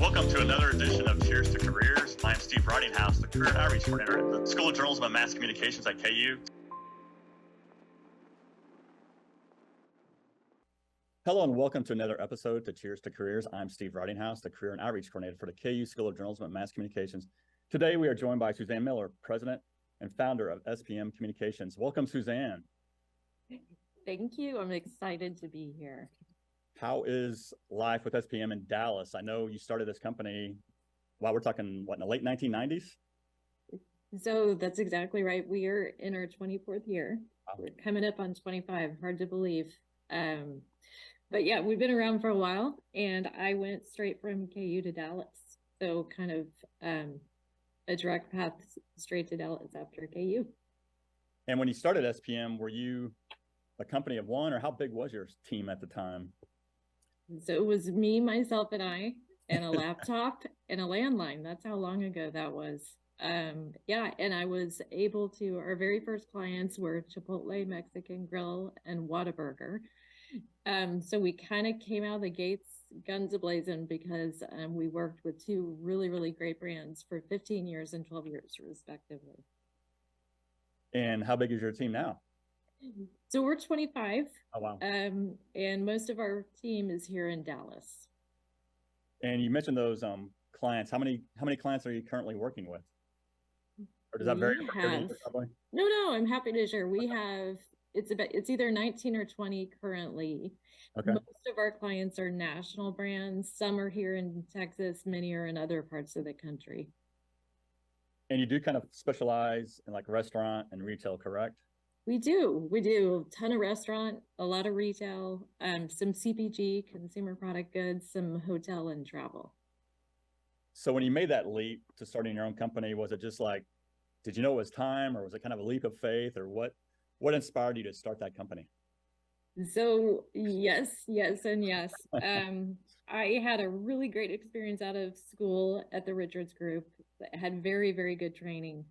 Welcome to another edition of Cheers to Careers. I'm Steve Ridinghouse, the Career Outreach Coordinator at the School of Journalism and Mass Communications at KU. Hello and welcome to another episode to Cheers to Careers. I'm Steve Ridinghouse, the Career and Outreach Coordinator for the KU School of Journalism and Mass Communications. Today we are joined by Suzanne Miller, President and Founder of SPM Communications. Welcome, Suzanne. Thank you. I'm excited to be here. How is life with SPM in Dallas? I know you started this company, we're talking, in the late 1990s? So that's exactly right. We are in our 24th year. Wow. We're coming up on 25, hard to believe. But yeah, we've been around for a while, and I went straight from KU to Dallas. So kind of a direct path straight to Dallas after KU. And when you started SPM, were you a company of one, or how big was your team at the time? So it was me, myself, and I, and a laptop and a landline. That's how long ago that was. Yeah, and I was able to, our very first clients were Chipotle Mexican Grill and Whataburger. So we kind of came out of the gates guns a-blazing because we worked with two really, really great brands for 15 years and 12 years, respectively. And how big is your team now? So we're 25. Oh, wow. And most of our team is here in Dallas. And you mentioned those clients. How many clients are you currently working with? Or does that vary? No, I'm happy to share. We have, it's either 19 or 20 currently. Okay. Most of our clients are national brands. Some are here in Texas, many are in other parts of the country. And you do kind of specialize in like restaurant and retail, correct? We do a ton of restaurant, a lot of retail, some CPG, consumer product goods, some hotel and travel. So when you made that leap to starting your own company, was it just like, did you know it was time, or was it kind of a leap of faith, or what inspired you to start that company? So yes, and yes. I had a really great experience out of school at the Richards Group. I had very, very good training.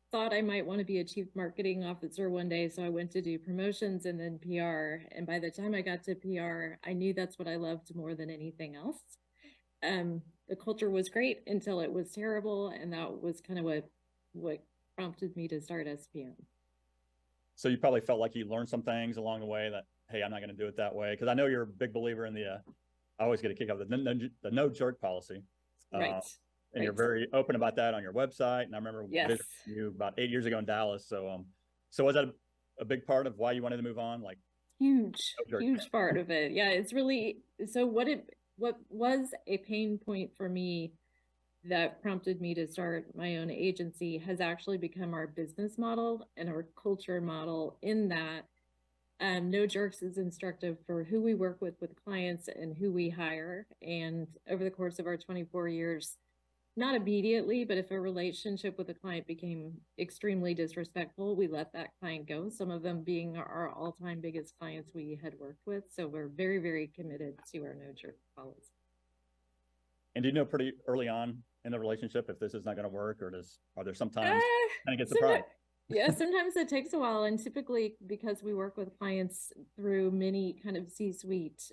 Thought I might want to be a chief marketing officer one day, so I went to do promotions and then PR. And by the time I got to PR, I knew that's what I loved more than anything else. The culture was great until it was terrible, and that was kind of what prompted me to start SPM. So you probably felt like you learned some things along the way that, hey, I'm not going to do it that way, because I know you're a big believer in the I always get a kick out of the no jerk policy. Right. And you're very open about that on your website. And I remember visiting you about 8 years ago in Dallas. So was that a big part of why you wanted to move on? Like huge part of it. Yeah, it's really, so what was a pain point for me that prompted me to start my own agency has actually become our business model and our culture model, in that no jerks is instructive for who we work with clients and who we hire. And over the course of our 24 years, not immediately, but if a relationship with a client became extremely disrespectful, we let that client go, some of them being our all-time biggest clients we had worked with. So we're very, very committed to our no jerk policy. And do you know pretty early on in the relationship if this is not going to work, or are there sometimes kind of get surprised? Yeah, sometimes it takes a while, and typically because we work with clients through many kind of C-suite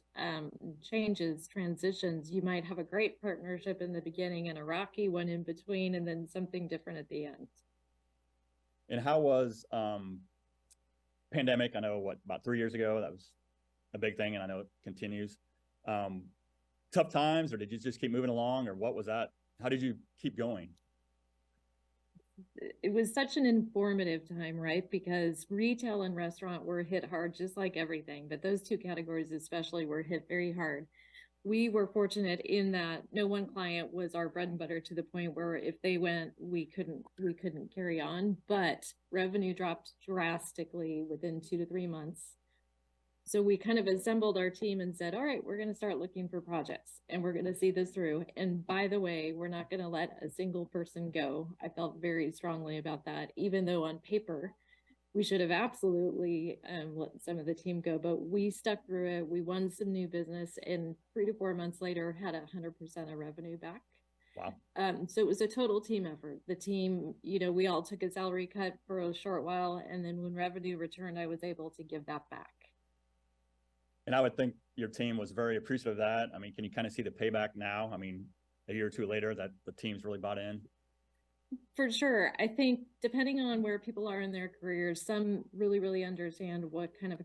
changes, transitions, you might have a great partnership in the beginning and a rocky one in between, and then something different at the end. And how was pandemic? I know about 3 years ago, that was a big thing, and I know it continues. Tough times, or did you just keep moving along, or what was that? How did you keep going? It was such an informative time, right? Because retail and restaurant were hit hard, just like everything, but those two categories especially were hit very hard. We were fortunate in that no one client was our bread and butter, to the point where if they went, we couldn't carry on, but revenue dropped drastically within 2 to 3 months. So we kind of assembled our team and said, all right, we're going to start looking for projects, and we're going to see this through. And by the way, we're not going to let a single person go. I felt very strongly about that, even though on paper, we should have absolutely let some of the team go, but we stuck through it. We won some new business, and 3 to 4 months later had 100% of revenue back. Wow. So it was a total team effort. The team, we all took a salary cut for a short while, and then when revenue returned, I was able to give that back. And I would think your team was very appreciative of that. I mean, can you kind of see the payback now? I mean, a year or two later that the team's really bought in? For sure. I think depending on where people are in their careers, some really, really understand what kind of a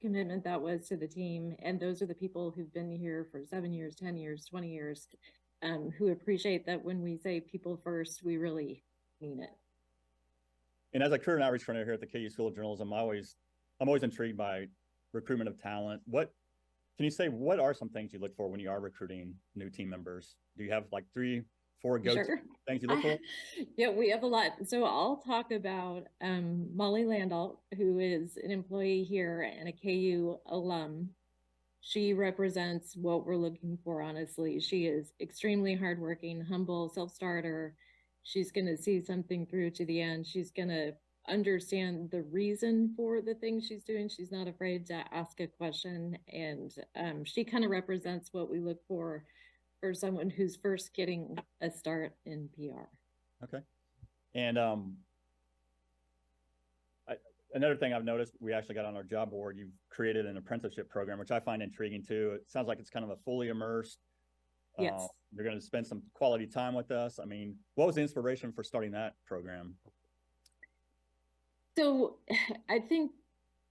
commitment that was to the team. And those are the people who've been here for 7 years, 10 years, 20 years, who appreciate that when we say people first, we really mean it. And as a career and outreach coordinator here at the KU School of Journalism, I'm always intrigued by recruitment of talent. What can you say? What are some things you look for when you are recruiting new team members? Do you have like 3, 4 go-to things you look for? Yeah, we have a lot. So I'll talk about Molly Landau, who is an employee here and a KU alum. She represents what we're looking for, honestly. She is extremely hardworking, humble, self-starter. She's going to see something through to the end. She's going to understand the reason for the things she's doing. She's not afraid to ask a question. And she kind of represents what we look for someone who's first getting a start in PR. Okay. And another thing I've noticed, we actually got on our job board, you've created an apprenticeship program, which I find intriguing too. It sounds like it's kind of a fully immersed. Yes. You're going to spend some quality time with us. I mean, what was the inspiration for starting that program? So I think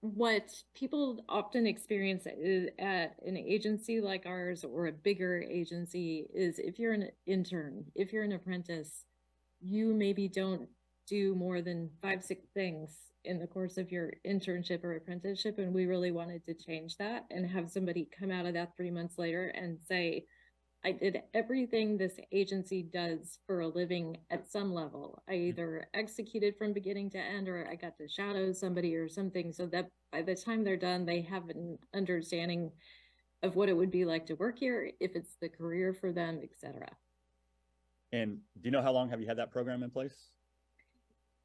what people often experience at an agency like ours or a bigger agency is if you're an intern, if you're an apprentice, you maybe don't do more than 5, 6 things in the course of your internship or apprenticeship. And we really wanted to change that and have somebody come out of that 3 months later and say, I did everything this agency does for a living at some level. I either executed from beginning to end, or I got to shadow somebody or something, so that by the time they're done, they have an understanding of what it would be like to work here, if it's the career for them, etc. And do you know how long have you had that program in place?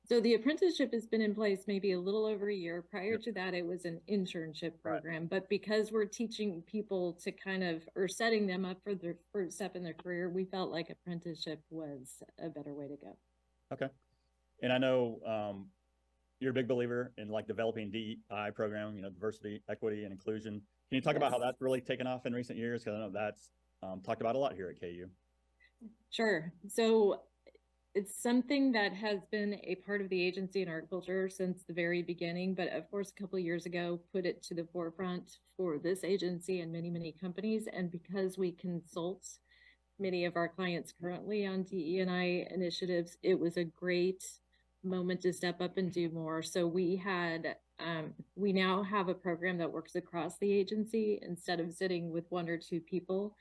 So the apprenticeship has been in place maybe a little over a year. Prior to that, it was an internship program. Right. But because we're teaching people to kind of, or setting them up for their first step in their career, we felt like apprenticeship was a better way to go. Okay. And I know you're a big believer in like developing DEI program, you know, diversity, equity, and inclusion. Can you talk about how that's really taken off in recent years? Because I know that's talked about a lot here at KU. Sure. So it's something that has been a part of the agency and our culture since the very beginning, but of course, a couple of years ago, put it to the forefront for this agency and many, many companies. And because we consult many of our clients currently on DE&I initiatives, it was a great moment to step up and do more. So we now have a program that works across the agency instead of sitting with 1 or 2 people.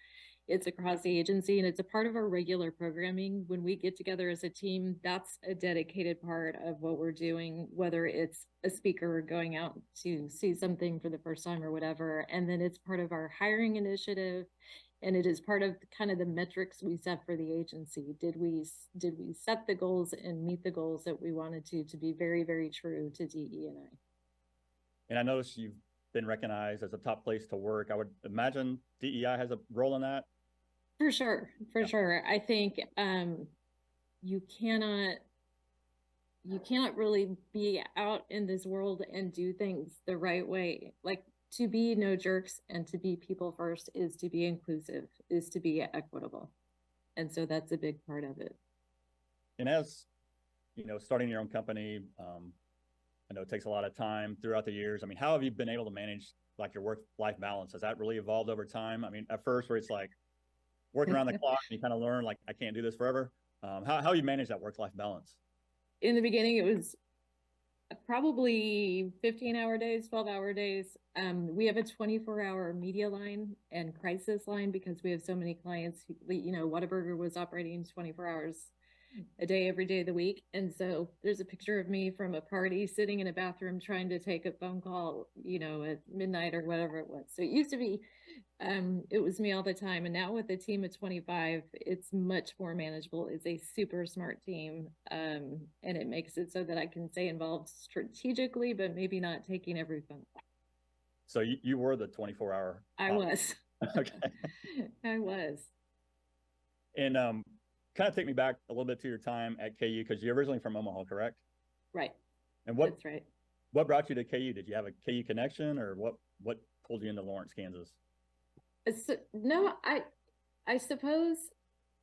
It's across the agency and it's a part of our regular programming. When we get together as a team, that's a dedicated part of what we're doing, whether it's a speaker going out to see something for the first time or whatever. And then it's part of our hiring initiative. And it is part of kind of the metrics we set for the agency. Did we set the goals and meet the goals that we wanted to be very, very true to DE&I? And I noticed you've been recognized as a top place to work. I would imagine DEI has a role in that. For sure. For sure. I think you cannot really be out in this world and do things the right way. Like, to be no jerks and to be people first is to be inclusive, is to be equitable. And so that's a big part of it. And as you know, starting your own company, I know it takes a lot of time throughout the years. I mean, how have you been able to manage like your work-life balance? Has that really evolved over time? I mean, at first where it's like working around the clock and you kind of learn like, I can't do this forever. How you manage that work-life balance? In the beginning, it was probably 15-hour days, 12-hour days. We have a 24-hour media line and crisis line because we have so many clients. You know, Whataburger was operating 24 hours a day, every day of the week. And so there's a picture of me from a party sitting in a bathroom trying to take a phone call, you know, at midnight or whatever it was. So it used to be, it was me all the time. And now with a team of 25, it's much more manageable. It's a super smart team. And it makes it so that I can stay involved strategically, but maybe not taking every phone call. So you were the 24-hour. I was. Okay. I was. And kind of take me back a little bit to your time at KU, because you're originally from Omaha, correct? Right. And what? That's right. What brought you to KU? Did you have a KU connection, or what pulled you into Lawrence, Kansas? No, I suppose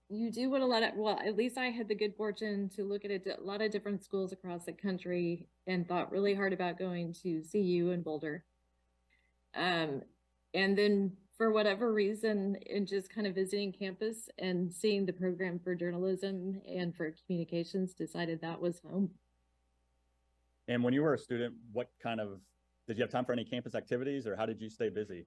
you do what well, at least I had the good fortune to look at a lot of different schools across the country and thought really hard about going to CU in Boulder. And then for whatever reason, in just kind of visiting campus and seeing the program for journalism and for communications, decided that was home. And when you were a student, did you have time for any campus activities, or how did you stay busy?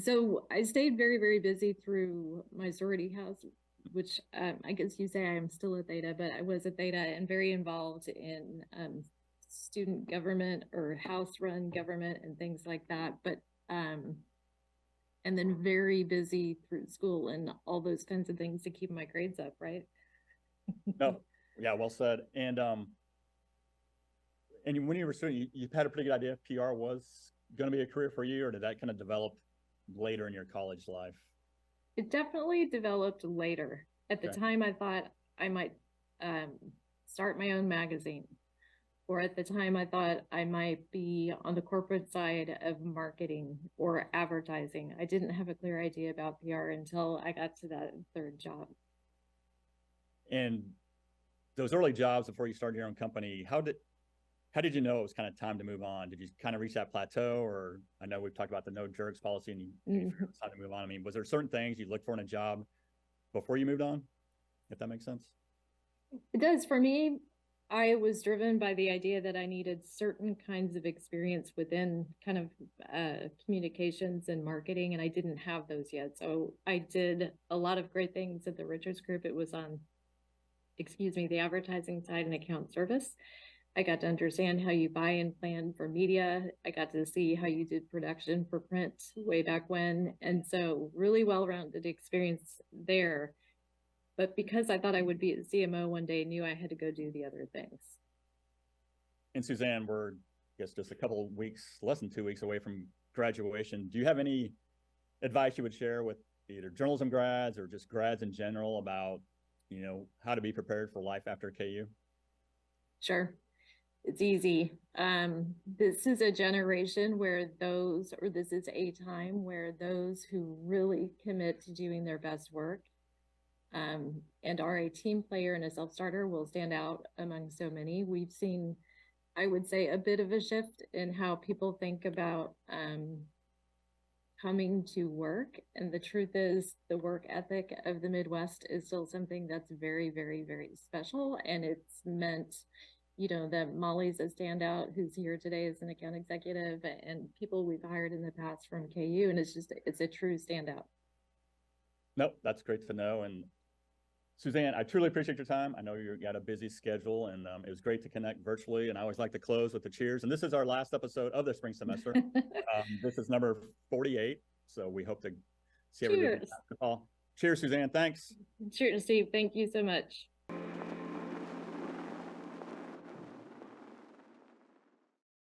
So I stayed very, very busy through my sorority house, which I guess you say I am still a Theta, but I was a Theta and very involved in student government or house run government and things like that. But and then very busy through school and all those kinds of things to keep my grades up, right? No, yeah, well said. And when you were a student, you had a pretty good idea if PR was going to be a career for you, or did that kind of develop later in your college life? It definitely developed later. At the time, I thought I might start my own magazine. Or at the time, I thought I might be on the corporate side of marketing or advertising. I didn't have a clear idea about PR until I got to that third job. And those early jobs before you started your own company, how did you know it was kind of time to move on? Did you kind of reach that plateau? Or I know we've talked about the no jerks policy and it's time to move on. I mean, was there certain things you looked for in a job before you moved on? If that makes sense. It does. For me, I was driven by the idea that I needed certain kinds of experience within kind of communications and marketing, and I didn't have those yet. So I did a lot of great things at the Richards Group. It was on, the advertising side and account service. I got to understand how you buy and plan for media. I got to see how you did production for print way back when. And so really well-rounded experience there. But because I thought I would be at CMO one day, knew I had to go do the other things. And Suzanne, we're, I guess, just a couple of weeks, less than 2 weeks away from graduation. Do you have any advice you would share with either journalism grads or just grads in general about, how to be prepared for life after KU? Sure. It's easy. This is a generation where this is a time where those who really commit to doing their best work and are a team player and a self-starter will stand out among so many. We've seen, I would say, a bit of a shift in how people think about coming to work. And the truth is, the work ethic of the Midwest is still something that's very, very, very special. And it's meant, that Molly's a standout who's here today as an account executive, and people we've hired in the past from KU. And it's a true standout. Nope, that's great to know. And Suzanne, I truly appreciate your time. I know you got a busy schedule, and it was great to connect virtually. And I always like to close with the cheers. And this is our last episode of the spring semester. This is number 48. So we hope to see everybody. Cheers, Suzanne. Thanks. Cheers, Steve. Thank you so much.